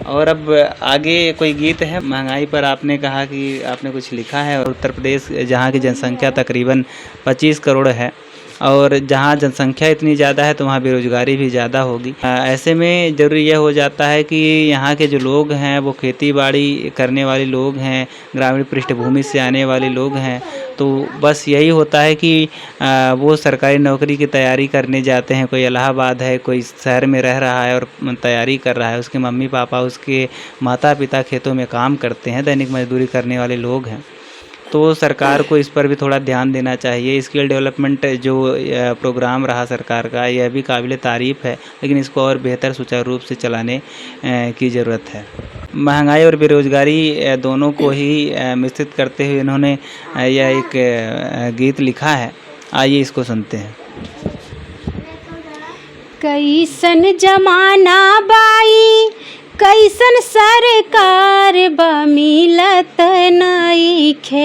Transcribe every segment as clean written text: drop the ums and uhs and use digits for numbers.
और अब आगे कोई गीत है महंगाई पर? आपने कहा कि आपने कुछ लिखा है, और उत्तर प्रदेश जहाँ की जनसंख्या तकरीबन 25 करोड़ है, और जहाँ जनसंख्या इतनी ज़्यादा है तो वहाँ बेरोज़गारी भी ज़्यादा होगी। ऐसे में ज़रूरी यह हो जाता है कि यहाँ के जो लोग हैं वो खेती बाड़ी करने वाले लोग हैं, ग्रामीण पृष्ठभूमि से आने वाले लोग हैं। तो बस यही होता है कि वो सरकारी नौकरी की तैयारी करने जाते हैं। कोई इलाहाबाद है, कोई शहर में रह रहा है और तैयारी कर रहा है, उसके मम्मी पापा, उसके माता पिता खेतों में काम करते हैं, दैनिक मजदूरी करने वाले लोग हैं। तो सरकार को इस पर भी थोड़ा ध्यान देना चाहिए। स्किल डेवलपमेंट जो प्रोग्राम रहा सरकार का, यह भी काबिल तारीफ़ है, लेकिन इसको और बेहतर सुचारू रूप से चलाने की ज़रूरत है। महंगाई और बेरोज़गारी दोनों को ही मिश्रित करते हुए इन्होंने यह एक गीत लिखा है। आइए इसको सुनते हैं। कैसन जमाना बाई, कैसन सरकार बा मिलत नइखे।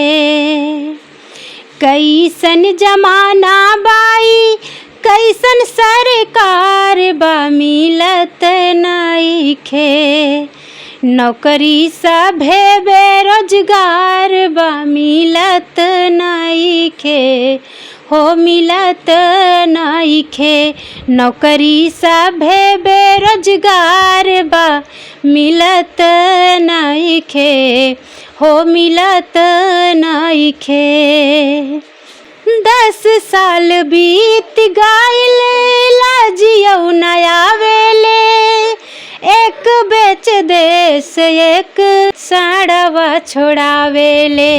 कैसन जमाना बाई, कैसन सरकार बा मिलत नइखे। नौकरी सभे बेरोजगार बा मिलत नइखे, हो मिलत नइखे। नौकरी सभे बेरोजगार बा मिलत नइखे, हो मिलत नइखे। 10 साल बीत गइल लाजियौ न आवेले, एक बेच देश एक साड़वा छोड़ावेले।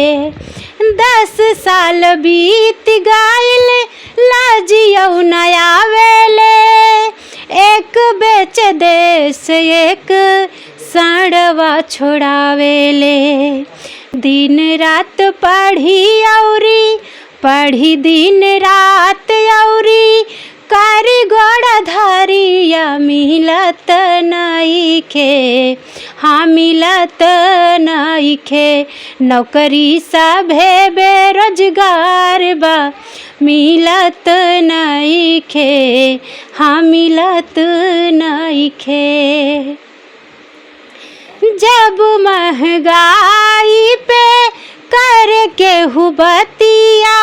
10 साल बीत गइल लाजियौ न आवेले, एक बेच देश एक साड़वा छोड़ावेले। दिन रात पढ़ी दिन रात औरी कारीगर धरिया मिलत नइखे, हाँ मिलत नइखे। नौकरी सभे बेरोजगार बा मिलत नइखे, हाँ मिलत नइखे। जब महंगाई पे कर केहू बतिया,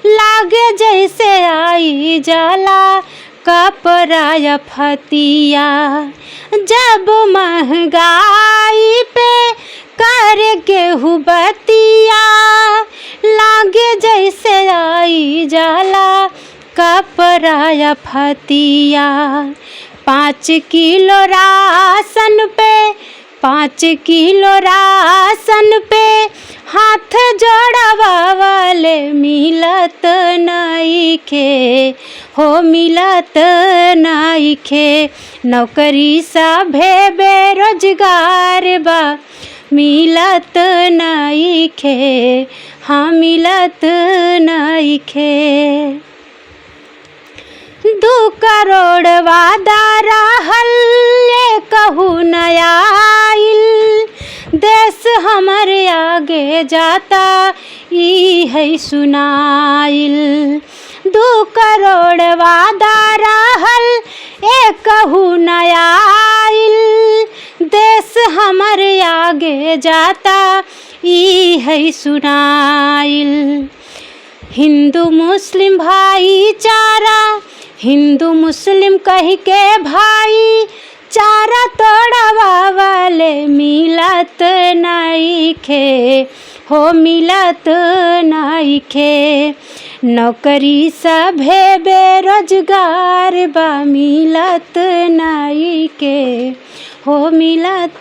लागे जैसे आई जाला कपड़ा या फतिया। जब महंगाई पे कर केहू बतिया, लागे जैसे आई जाला कपड़ा या फतिया। 5 किलो राशन पे 5 किलो राशन पे हाथ जोड़वाले मिलत नइखे, हो मिलत नइखे। नौकरी सभे बेरोजगार बा मिलत नइखे, हाँ मिलत नइखे। 2 करोड़ वादा रहल कहू न आइल, देश हमर आगे जाता ई है सुनाइल। 2 करोड़ वादा रहल कहू न आइल, देश हमर आगे जाता ई है सुनाइल। हिंदू मुस्लिम भाईचारा, हिंदू मुस्लिम कह के भाई चारा तोड़वाले मिलत नइखे, हो मिलत नइखे। नौकरी सभे बेरोजगार बा मिलत नइखे, हो मिलत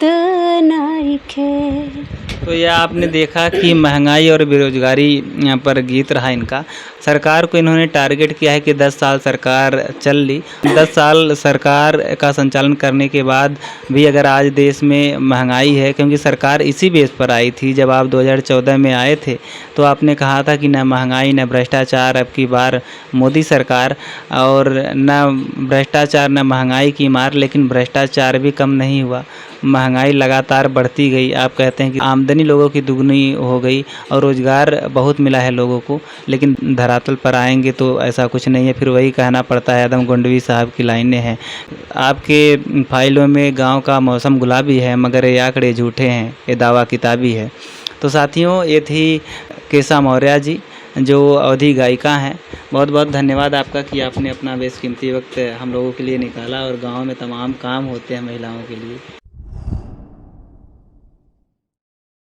नइखे। तो यह आपने देखा कि महंगाई और बेरोजगारी पर गीत रहा इनका। सरकार को इन्होंने टारगेट किया है कि 10 साल सरकार चल ली। 10 साल सरकार का संचालन करने के बाद भी अगर आज देश में महंगाई है, क्योंकि सरकार इसी बेस पर आई थी। जब आप 2014 में आए थे तो आपने कहा था कि न महंगाई न भ्रष्टाचार, अब की बार मोदी सरकार, और न भ्रष्टाचार न महंगाई की मार, लेकिन भ्रष्टाचार भी कम नहीं हुआ। महंगाई लगातार बढ़ती गई, आप कहते हैं कि आमदनी लोगों की दुगनी हो गई और रोज़गार बहुत मिला है लोगों को, लेकिन धरातल पर आएंगे तो ऐसा कुछ नहीं है, फिर वही कहना पड़ता है, आदम गोंडवी साहब की लाइनें हैं। आपके फाइलों में गांव का मौसम गुलाबी है मगर ये आंकड़े झूठे हैं, ये दावा किताबी है। तो साथियों, ये थी केशा मौर्य जी जो अवधी गायिका हैं। बहुत बहुत धन्यवाद आपका कि आपने अपना बेशकीमती वक्त हम लोगों के लिए निकाला, और गांव में तमाम काम होते हैं महिलाओं के लिए।